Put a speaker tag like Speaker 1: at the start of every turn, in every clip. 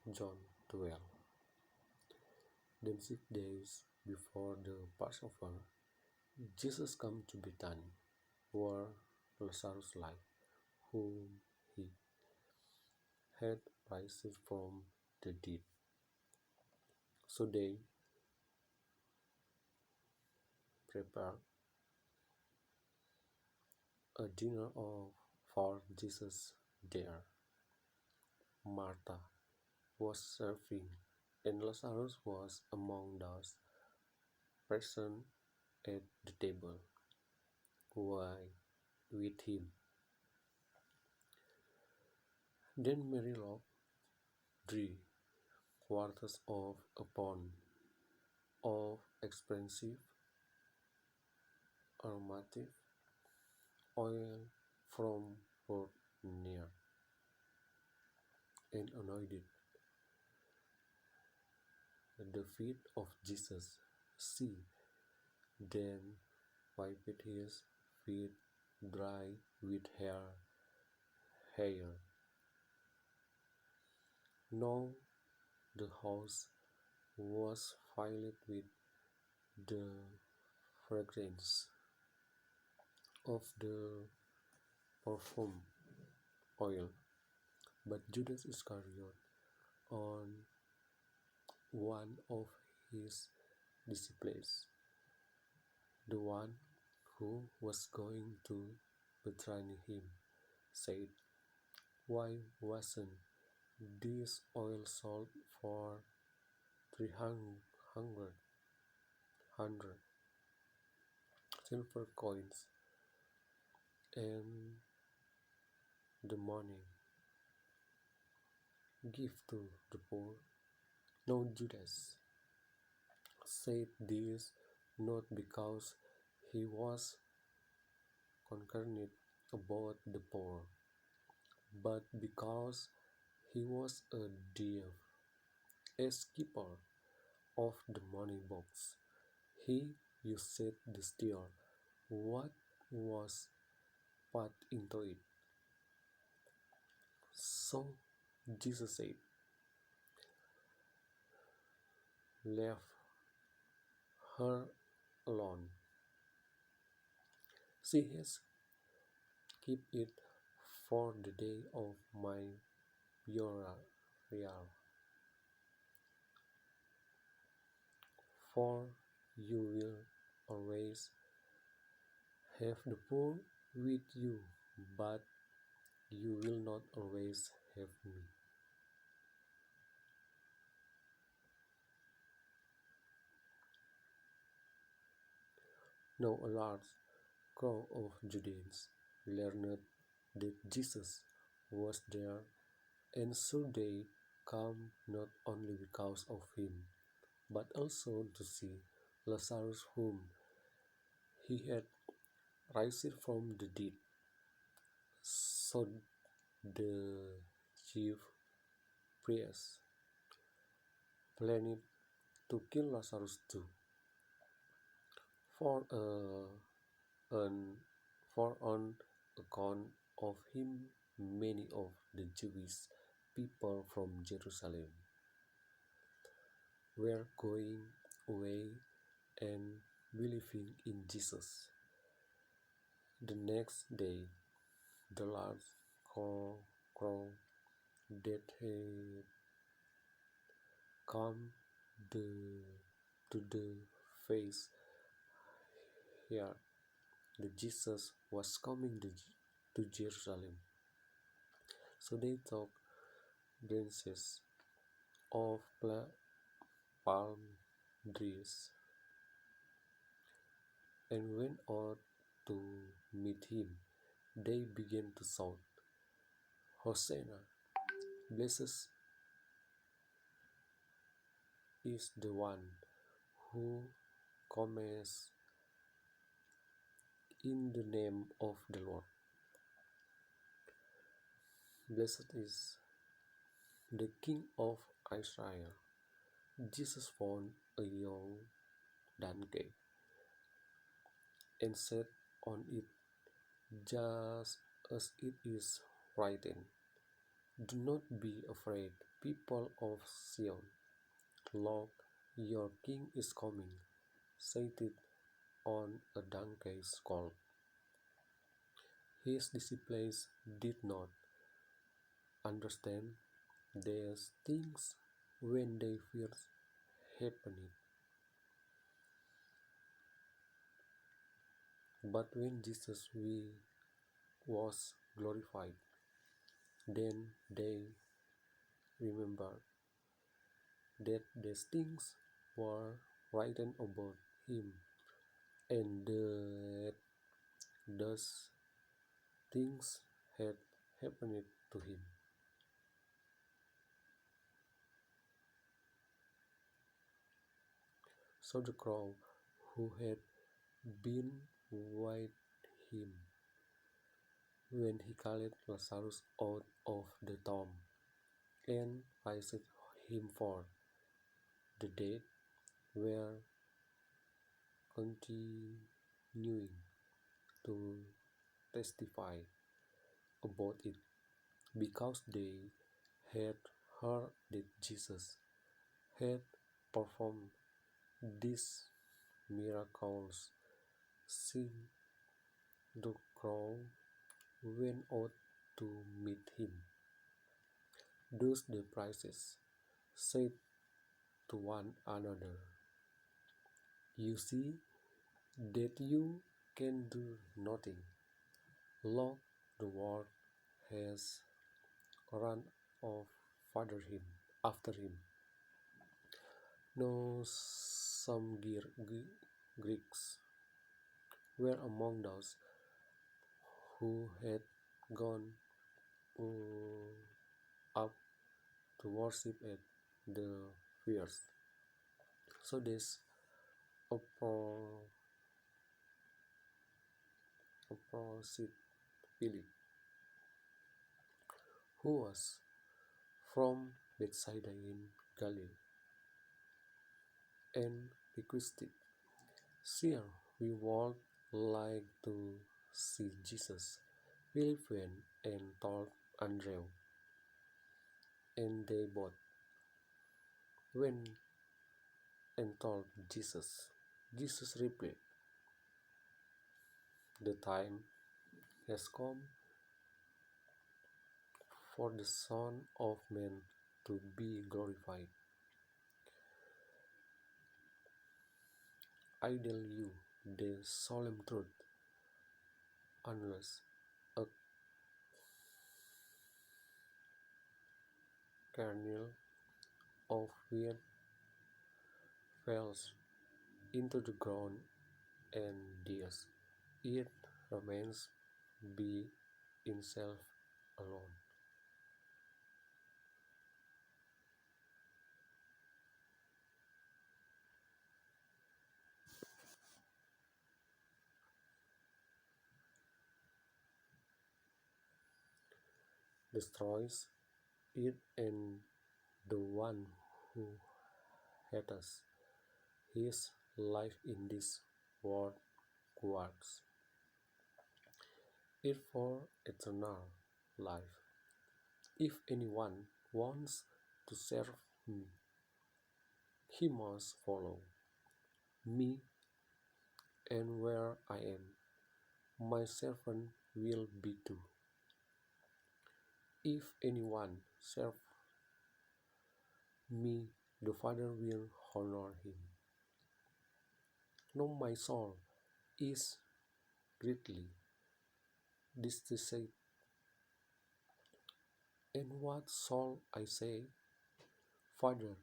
Speaker 1: John 12. Then 6 days before the Passover, Jesus came to Bethany, where Lazarus lay, whom he had raised from the dead. So they prepared a dinner for Jesus there. Martha was serving, and Lazarus was among those present at the table with him. Then Mary loved 3/4 of a pound of expensive aromatic oil from near and anointed the feet of Jesus. She then wiped his feet dry with her hair. Now the house was filled with the fragrance of the perfume oil. But Judas Iscariot, on one of his disciples, the one who was going to betray him, said, "Why wasn't this oil sold for 300 silver coins and the money give to the poor?" Now Judas said this not because he was concerned about the poor, but because he was a thief, a keeper of the money box. He used to steal what was put into it. So Jesus said, "Leave her alone. She has kept it for the day of my burial. For you will always have the poor with you, but you will not always have me." Now a large crowd of Judeans learned that Jesus was there, and so they came not only because of him, but also to see Lazarus, whom he had raised from the dead. So the chief priests planned to kill Lazarus too, for an for on account of him many of the Jewish people from Jerusalem were going away and believing in Jesus. The next day, the large crowd that had come the, to the feast heard that Jesus was coming to Jerusalem. So they took branches of palm trees and went out to meet him. They began to shout, "Hosanna! Blessed is the one who comes in the name of the Lord. Blessed is the King of Israel." Jesus found a young donkey and sat on it, just as it is written, Do not be afraid, people of Zion. Look, your king is coming, seated on a donkey's colt. His disciples did not understand these things when they first happened. But when Jesus was glorified, then they remembered that these things were written about him, and that those things had happened to him. So the crowd who had been with him when he called Lazarus out of the tomb and raised him forth, the dead were continuing to testify about it because they had heard that Jesus had performed these miracles. Seeing the crowd went out to meet him. Thus the priests said to one another, "You see that you can do nothing. Look, the world has run off after him." Now some Greeks were among those who had gone up to worship at the fairs. So this opposite Philip, who was from Bethsaida in Galilee, and requested, "Sir, we would like to see Jesus." Philip went and told Andrew, and they both went and told Jesus. Jesus replied, "The time has come for the Son of Man to be glorified. I tell you the solemn truth, unless a kernel of wheat falls into the ground and dies, it remains by itself alone. Destroys it, and the one who hates his life in this world guards it for eternal life. If anyone wants to serve me, he must follow me, and where I am, my servant will be too. If anyone serves me, the Father will honor him. Now my soul is greatly distressed, and what shall I say? Father,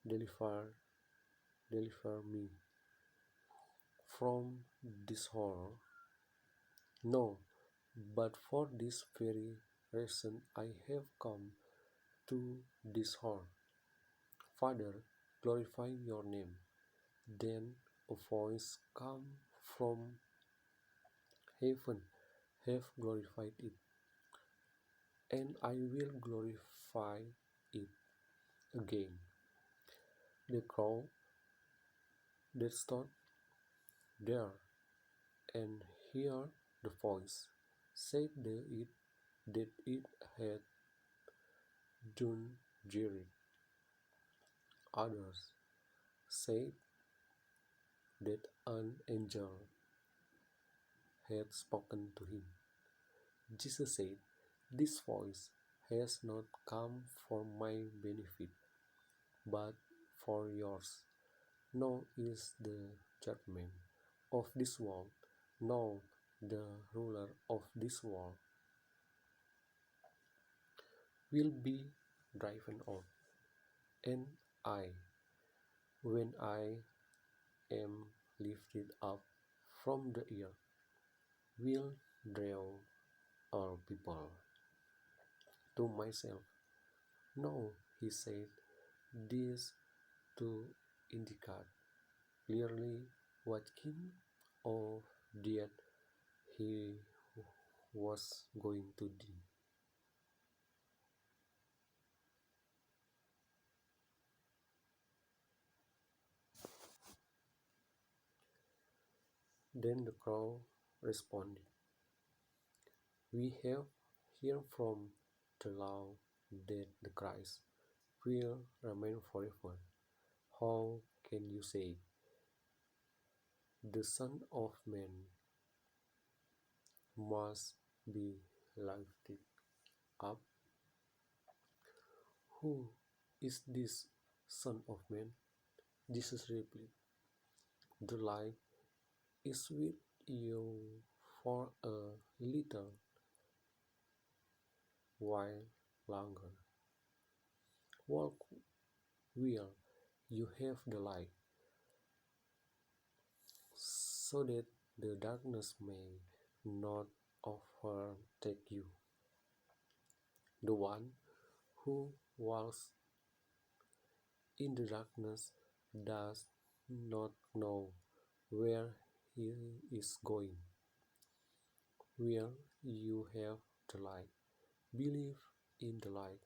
Speaker 1: deliver me from this horror. No, but for this very reason I have come to this horror. Father, glorify your name. Then a voice came from heaven, have glorified it, and I will glorify it again. The crowd that stood there and heard the voice said that it had don't dare it. Others said that an angel had spoken to him. Jesus said, "This voice has not come for my benefit, but for yours. Now is the judgment of this world. Now the ruler of this world will be driven out, and I, when I am lifted up from the earth, will draw all people to myself." No, he said this to indicate clearly what kind of death he was going to do. Then the crowd responded, "We have heard from the law that the Christ will remain forever. How can you say, 'The Son of Man must be lifted up'? Who is this Son of Man?" Jesus replied, "The light is with you for a little while longer. Walk while you have the light, so that the darkness may not overtake you. The one who walks in the darkness does not know where he is going. Where you have the light, believe in the light,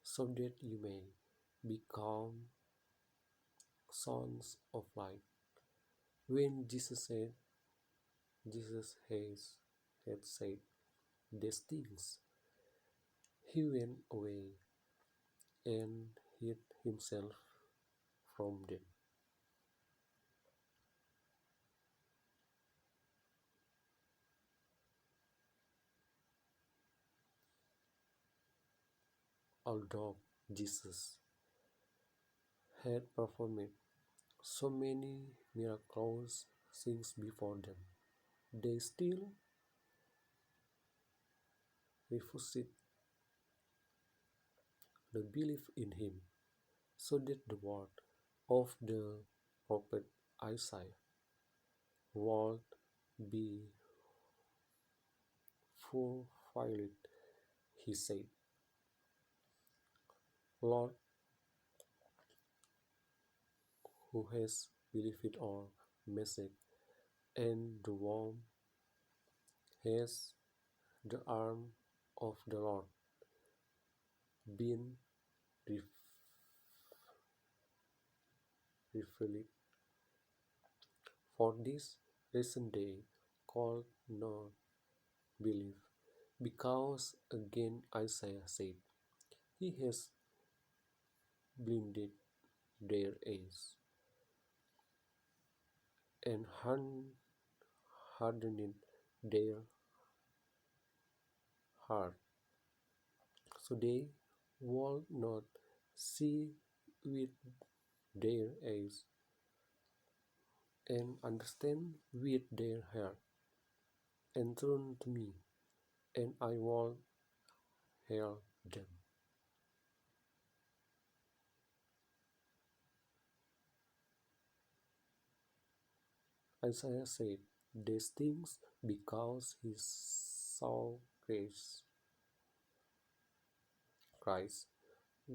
Speaker 1: so that you may become sons of light." When Jesus had said these things, he went away and hid himself from them. Although Jesus had performed so many miraculous things before them, they still refused to believe in him, so that the word of the prophet Isaiah would be fulfilled. He said, "Lord, who has believed our message, and the womb has the arm of the Lord been revealed?" For this reason they could not believe, because again Isaiah said, "He has blinded their eyes and hardened their heart, so they will not see with their eyes and understand with their heart, and turn to me, and I will heal them." Isaiah said these things because he saw Christ's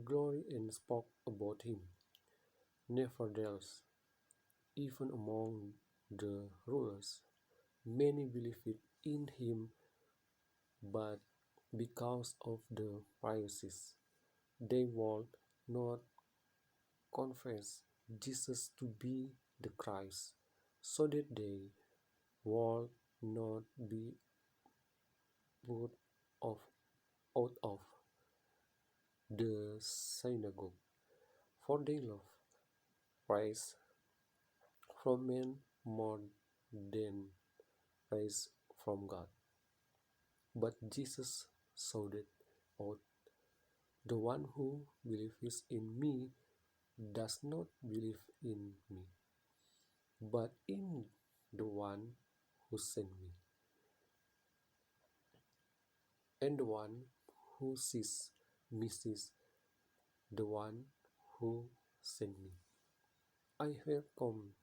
Speaker 1: glory and spoke about him. Nevertheless, even among the rulers, many believed in him, but because of the Pharisees, they would not confess Jesus to be the Christ, so that they would not be put out of the synagogue, for they love praise from men more than praise from God. But Jesus shouted out, "The one who believes in me does not believe in me, but in the one who sent me. And the one who sees me sees the one who sent me. I have come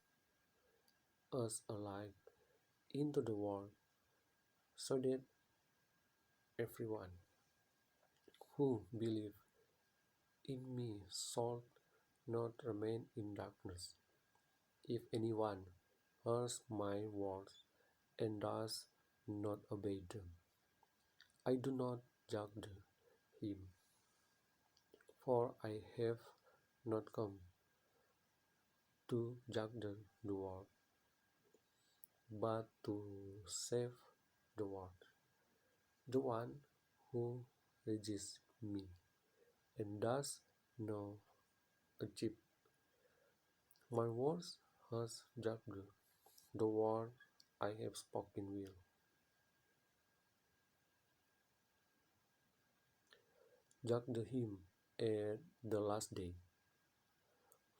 Speaker 1: as a light into the world so that everyone who believes in me shall not remain in darkness. If anyone hears my words and does not obey them, I do not judge him, for I have not come to judge the world, but to save the world. The one who resists me and does not achieve my words has judged the word I have spoken will. Judge him at the last day,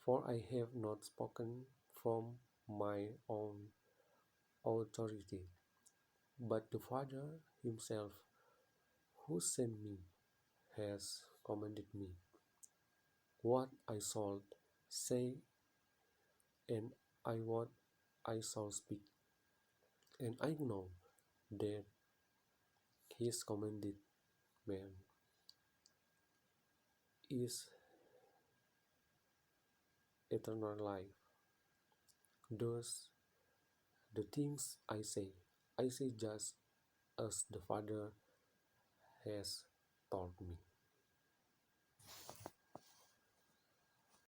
Speaker 1: for I have not spoken from my own authority, but the Father himself who sent me has commanded me what I shall say and what I shall speak. And I know that his commandment is eternal life. Thus, the things I say just as the Father has taught me.